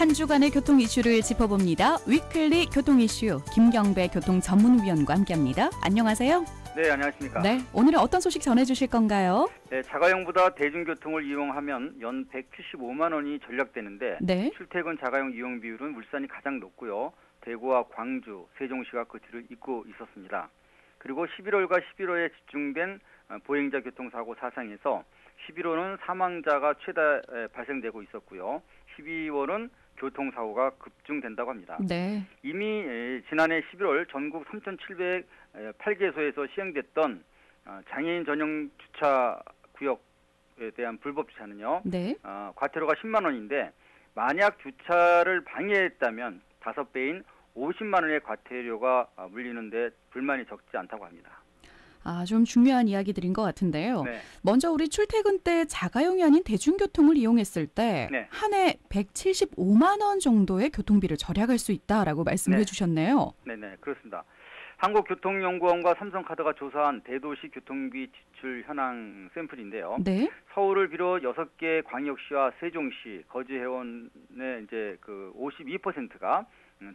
한 주간의 교통 이슈를 짚어봅니다. 위클리 교통 이슈 김경배 교통전문위원과 함께합니다. 안녕하세요. 네, 안녕하십니까. 네, 오늘은 어떤 소식 전해주실 건가요? 네, 자가용보다 대중교통을 이용하면 연 175만 원이 절약되는데 네. 출퇴근 자가용 이용 비율은 울산이 가장 높고요. 대구와 광주, 세종시가 그 뒤를 잇고 있었습니다. 그리고 11월과 11월에 집중된 보행자 교통사고 사상에서 11월은 사망자가 최다 발생되고 있었고요. 12월은 교통사고가 급증된다고 합니다. 네. 이미 지난해 11월 전국 3,708개소에서 시행됐던 장애인 전용 주차 구역에 대한 불법 주차는요. 네. 과태료가 10만 원인데 만약 주차를 방해했다면 5배인 50만 원의 과태료가 물리는데 불만이 적지 않다고 합니다. 좀 중요한 이야기들인 것 같은데요. 네. 먼저 우리 출퇴근 때 자가용이 아닌 대중교통을 이용했을 때 네. 한 해 175만 원 정도의 교통비를 절약할 수 있다라고 말씀해 네. 주셨네요. 네네, 그렇습니다. 한국교통연구원과 삼성카드가 조사한 대도시 교통비 지출 현황 샘플인데요. 네. 서울을 비롯 6개 광역시와 세종시, 거주 회원의 이제 그 52%가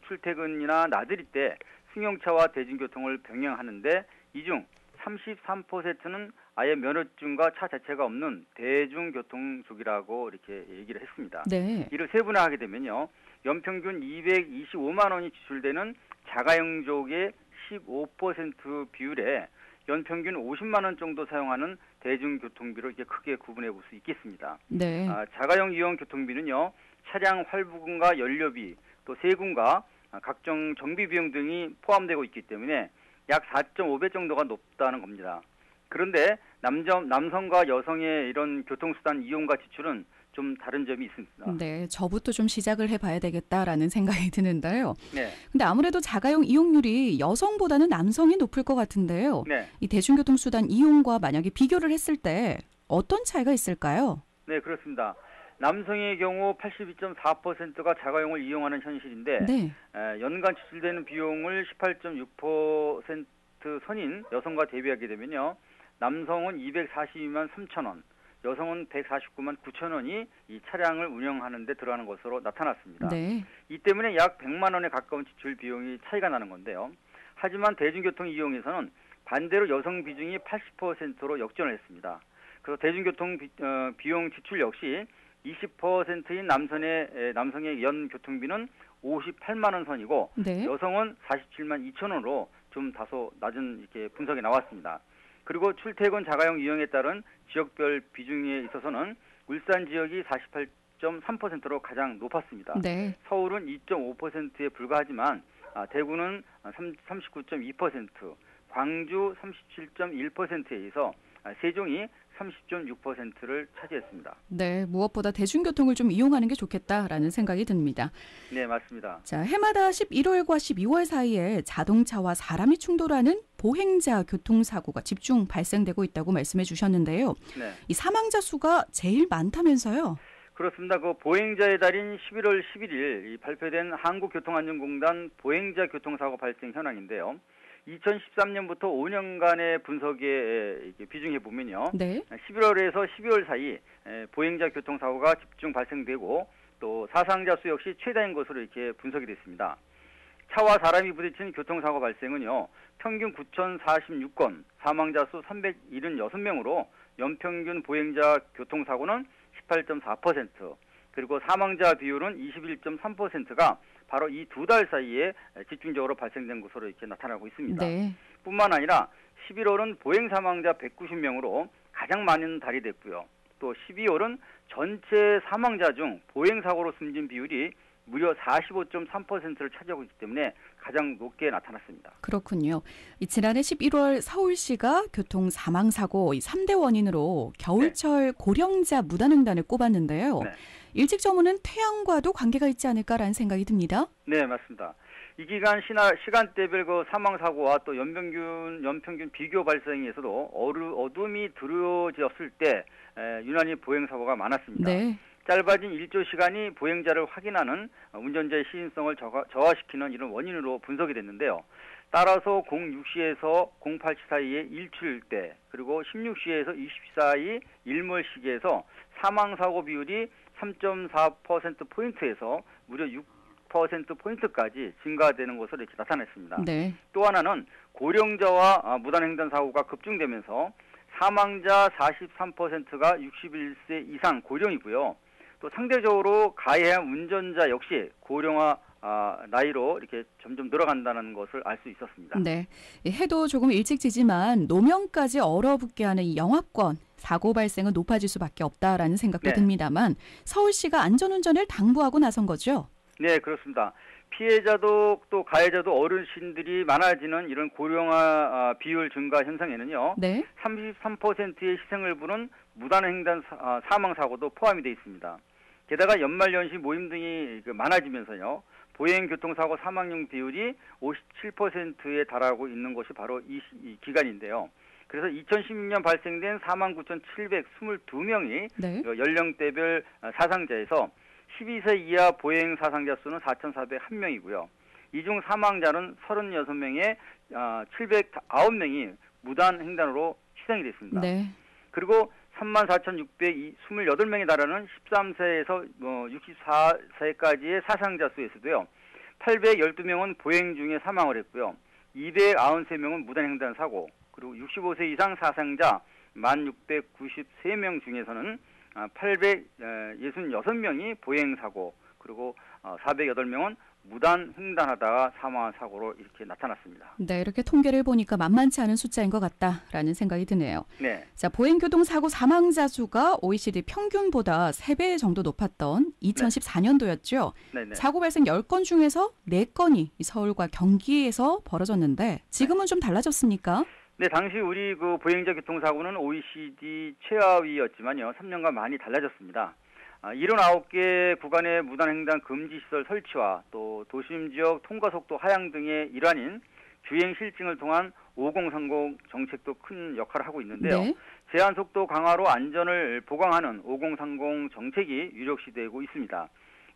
출퇴근이나 나들이 때 승용차와 대중교통을 병행하는데 이 중 33%는 아예 면허증과 차 자체가 없는 대중교통족이라고 이렇게 얘기를 했습니다. 네. 이를 세분화하게 되면요. 연평균 225만 원이 지출되는 자가용족의 15% 비율에 연평균 50만 원 정도 사용하는 대중교통비로 이렇게 크게 구분해 볼 수 있겠습니다. 네. 자가용 이용 교통비는요. 차량 활부금과 연료비, 또 세금과 각종 정비 비용 등이 포함되고 있기 때문에 약 4.5배 정도가 높다는 겁니다. 그런데 남성과 여성의 이런 교통수단 이용과 지출은 좀 다른 점이 있습니다. 네, 저부터 좀 시작을 해봐야 되겠다라는 생각이 드는데요. 네. 근데 아무래도 자가용 이용률이 여성보다는 남성이 높을 것 같은데요. 네. 이 대중교통수단 이용과 만약에 비교를 했을 때 어떤 차이가 있을까요? 네, 그렇습니다. 남성의 경우 82.4%가 자가용을 이용하는 현실인데 네. 연간 지출되는 비용을 18.6% 선인 여성과 대비하게 되면요. 남성은 242만 3천 원, 여성은 149만 9천 원이 이 차량을 운영하는 데 들어가는 것으로 나타났습니다. 네. 이 때문에 약 100만 원에 가까운 지출 비용이 차이가 나는 건데요. 하지만 대중교통 이용에서는 반대로 여성 비중이 80%로 역전을 했습니다. 그래서 대중교통 비용 지출 역시 20%인 남성의 연 교통비는 58만 원 선이고 네. 여성은 47만 2천 원으로 좀 다소 낮은 이렇게 분석이 나왔습니다. 그리고 출퇴근 자가용 이용에 따른 지역별 비중에 있어서는 울산 지역이 48.3%로 가장 높았습니다. 네. 서울은 2.5%에 불과하지만 대구는 39.2%, 광주 37.1%에 의해서 세종이 30.6%를 차지했습니다. 네, 무엇보다 대중교통을 좀 이용하는 게 좋겠다라는 생각이 듭니다. 네, 맞습니다. 자, 해마다 11월과 12월 사이에 자동차와 사람이 충돌하는 보행자 교통사고가 집중 발생되고 있다고 말씀해 주셨는데요. 네. 이 사망자 수가 제일 많다면서요? 그렇습니다. 그 보행자의 달인 11월 11일 발표된 한국교통안전공단 보행자 교통사고 발생 현황인데요. 2013년부터 5년간의 분석에 비중해 보면요. 네. 11월에서 12월 사이 보행자 교통사고가 집중 발생되고 또 사상자 수 역시 최다인 것으로 이렇게 분석이 됐습니다. 차와 사람이 부딪힌 교통사고 발생은요. 평균 9,046건, 사망자 수 376명으로 연평균 보행자 교통사고는 18.4%, 그리고 사망자 비율은 21.3%가 바로 이 2달 사이에 집중적으로 발생된 것으로 이렇게 나타나고 있습니다. 네. 뿐만 아니라 11월은 보행 사망자 190명으로 가장 많은 달이 됐고요. 또 12월은 전체 사망자 중 보행 사고로 숨진 비율이 무려 45.3%를 차지하고 있기 때문에 가장 높게 나타났습니다. 그렇군요. 지난해 11월 서울시가 교통 사망사고 3대 원인으로 겨울철 고령자 무단횡단을 꼽았는데요. 네. 일찍 저무는 태양과도 관계가 있지 않을까라는 생각이 듭니다. 네, 맞습니다. 이 기간 시간대별 그 사망사고와 또 연평균 비교 발생에서도 어둠이 두려워졌을 때 유난히 보행사고가 많았습니다. 네. 짧아진 일조 시간이 보행자를 확인하는 운전자의 시인성을 저하시키는 이런 원인으로 분석이 됐는데요. 따라서 06시에서 08시 사이에 일출때 그리고 16시에서 20시 사이 일몰 시기에서 사망사고 비율이 3.4%포인트에서 무려 6%포인트까지 증가되는 것으로 이렇게 나타났습니다. 네. 또 하나는 고령자와 무단횡단 사고가 급증되면서 사망자 43%가 61세 이상 고령이고요. 또 상대적으로 가해한 운전자 역시 고령화 나이로 이렇게 점점 늘어간다는 것을 알 수 있었습니다. 네. 해도 조금 일찍 지지만 노면까지 얼어붙게 하는 이 영하권 사고 발생은 높아질 수밖에 없다라는 생각도 네. 듭니다만 서울시가 안전운전을 당부하고 나선 거죠? 네, 그렇습니다. 피해자도 또 가해자도 어르신들이 많아지는 이런 고령화 비율 증가 현상에는요. 네. 33%의 희생을 부른 무단횡단 사망 사고도 포함이 되어 있습니다. 게다가 연말연시 모임 등이 많아지면서요. 보행교통사고 사망률 비율이 57%에 달하고 있는 것이 바로 이 기간인데요. 그래서 2016년 발생된 49,722명이 네. 연령대별 사상자에서 12세 이하 보행 사상자 수는 4,401명이고요. 이 중 사망자는 36명에 709명이 무단 횡단으로 희생이 됐습니다. 네. 그리고 34,628명에 달하는 13세에서 64세까지의 사상자 수에서도요. 812명은 보행 중에 사망을 했고요. 293명은 무단횡단 사고, 그리고 65세 이상 사상자 1,693명 중에서는 866명이 보행사고, 그리고 408명은 무단 횡단하다가 사망한 사고로 이렇게 나타났습니다. 네, 이렇게 통계를 보니까 만만치 않은 숫자인 것 같다라는 생각이 드네요. 네. 자, 보행교통사고 사망자 수가 OECD 평균보다 3배 정도 높았던 2014년도였죠. 네네. 사고 발생 10건 중에서 4건이 서울과 경기에서 벌어졌는데 지금은 좀 달라졌습니까? 네, 당시 우리 그 보행자 교통사고는 OECD 최하위였지만요. 3년간 많이 달라졌습니다. 79개 구간의 무단횡단 금지시설 설치와 또 도심 지역 통과속도 하향 등의 일환인 주행 실증을 통한 5030 정책도 큰 역할을 하고 있는데요. 네. 제한속도 강화로 안전을 보강하는 5030 정책이 유력시되고 있습니다.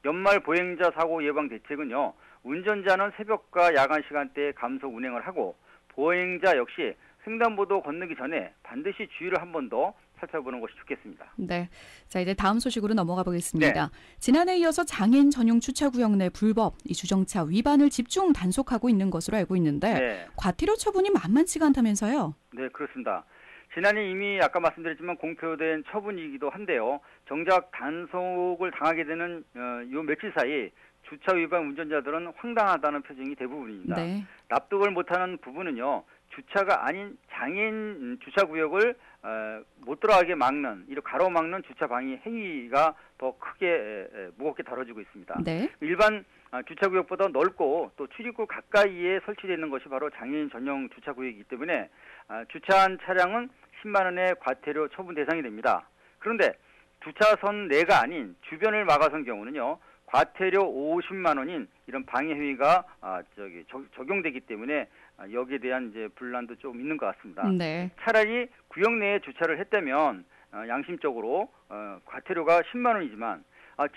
연말 보행자 사고 예방 대책은요. 운전자는 새벽과 야간 시간대에 감속 운행을 하고 보행자 역시 횡단보도 건너기 전에 반드시 주의를 한 번 더 살펴보는 것이 좋겠습니다. 네. 자, 이제 다음 소식으로 넘어가 보겠습니다. 네. 지난해에 이어서 장애인 전용 주차구역 내 불법 이 주정차 위반을 집중 단속하고 있는 것으로 알고 있는데 네. 과태료 처분이 만만치가 않다면서요? 네, 그렇습니다. 지난해 이미 아까 말씀드렸지만 공표된 처분이기도 한데요. 정작 단속을 당하게 되는 요 며칠 사이 주차 위반 운전자들은 황당하다는 표정이 대부분입니다. 네. 납득을 못하는 부분은요. 주차가 아닌 장애인 주차구역을 못 들어가게 막는, 이렇게 가로막는 주차 방해 행위가 더 크게 무겁게 다뤄지고 있습니다. 네. 일반 주차구역보다 넓고 또 출입구 가까이에 설치되어 있는 것이 바로 장애인 전용 주차구역이기 때문에 주차한 차량은 10만 원의 과태료 처분 대상이 됩니다. 그런데 주차선 내가 아닌 주변을 막아선 경우는요. 과태료 50만 원인 이런 방해 행위가 적용되기 때문에 여기에 대한 이제 분란도 좀 있는 것 같습니다. 네. 차라리 구역 내에 주차를 했다면 양심적으로 과태료가 10만 원이지만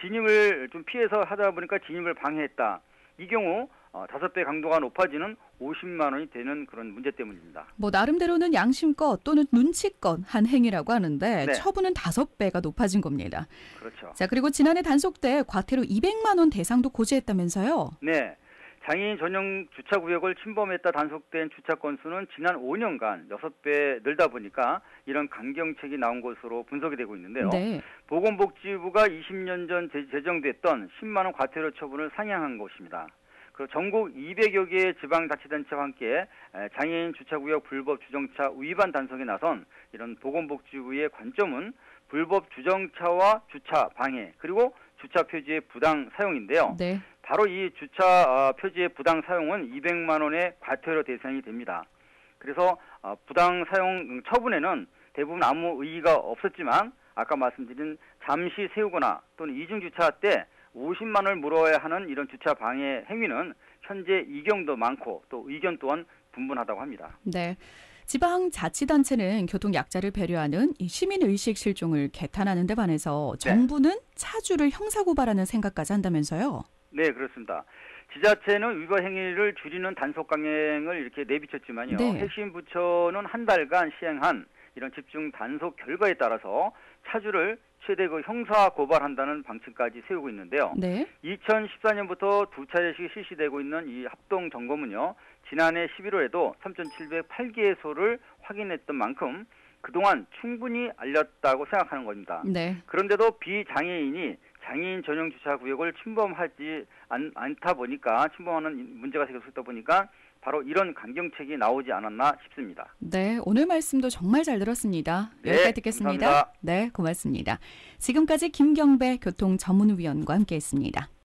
진입을 좀 피해서 하다 보니까 진입을 방해했다. 이 경우 5배 강도가 높아지는 50만 원이 되는 그런 문제 때문입니다. 뭐 나름대로는 양심껏 또는 눈치껏 한 행위라고 하는데 네. 처분은 5배가 높아진 겁니다. 그렇죠. 자, 그리고 지난해 단속 때 과태료 200만 원 대상도 고지했다면서요? 네. 장애인 전용 주차구역을 침범했다 단속된 주차 건수는 지난 5년간 6배 늘다 보니까 이런 강경책이 나온 것으로 분석이 되고 있는데요. 네. 보건복지부가 20년 전 제정됐던 10만 원 과태료 처분을 상향한 것입니다. 그리고 전국 200여 개의 지방자치단체와 함께 장애인 주차구역 불법 주정차 위반 단속에 나선 이런 보건복지부의 관점은 불법 주정차와 주차 방해 그리고 주차 표지의 부당 사용인데요. 네. 바로 이 주차 표지의 부당 사용은 200만 원의 과태료 대상이 됩니다. 그래서 부당 사용 처분에는 대부분 아무 의의가 없었지만 아까 말씀드린 잠시 세우거나 또는 이중 주차 때 50만 원을 물어야 하는 이런 주차 방해 행위는 현재 이경도 많고 또 의견 또한 분분하다고 합니다. 네. 지방자치단체는 교통약자를 배려하는 이 시민의식 실종을 개탄하는 데 반해서 정부는 차주를 형사고발하는 생각까지 한다면서요? 네, 그렇습니다. 지자체는 위반 행위를 줄이는 단속 강행을 이렇게 내비쳤지만요. 네. 핵심 부처는 한 달간 시행한 이런 집중 단속 결과에 따라서 차주를 최대 형사 고발한다는 방침까지 세우고 있는데요. 네. 2014년부터 두 차례씩 실시되고 있는 이 합동 점검은요. 지난해 11월에도 3,708개소를 확인했던 만큼 그동안 충분히 알렸다고 생각하는 겁니다. 네. 그런데도 비장애인이 장애인 전용 주차 구역을 침범하지 않다 보니까 침범하는 문제가 생겼다 보니까 바로 이런 강경책이 나오지 않았나 싶습니다. 네, 오늘 말씀도 정말 잘 들었습니다. 네, 여기까지 듣겠습니다. 감사합니다. 네, 고맙습니다. 지금까지 김경배 교통전문위원과 함께했습니다.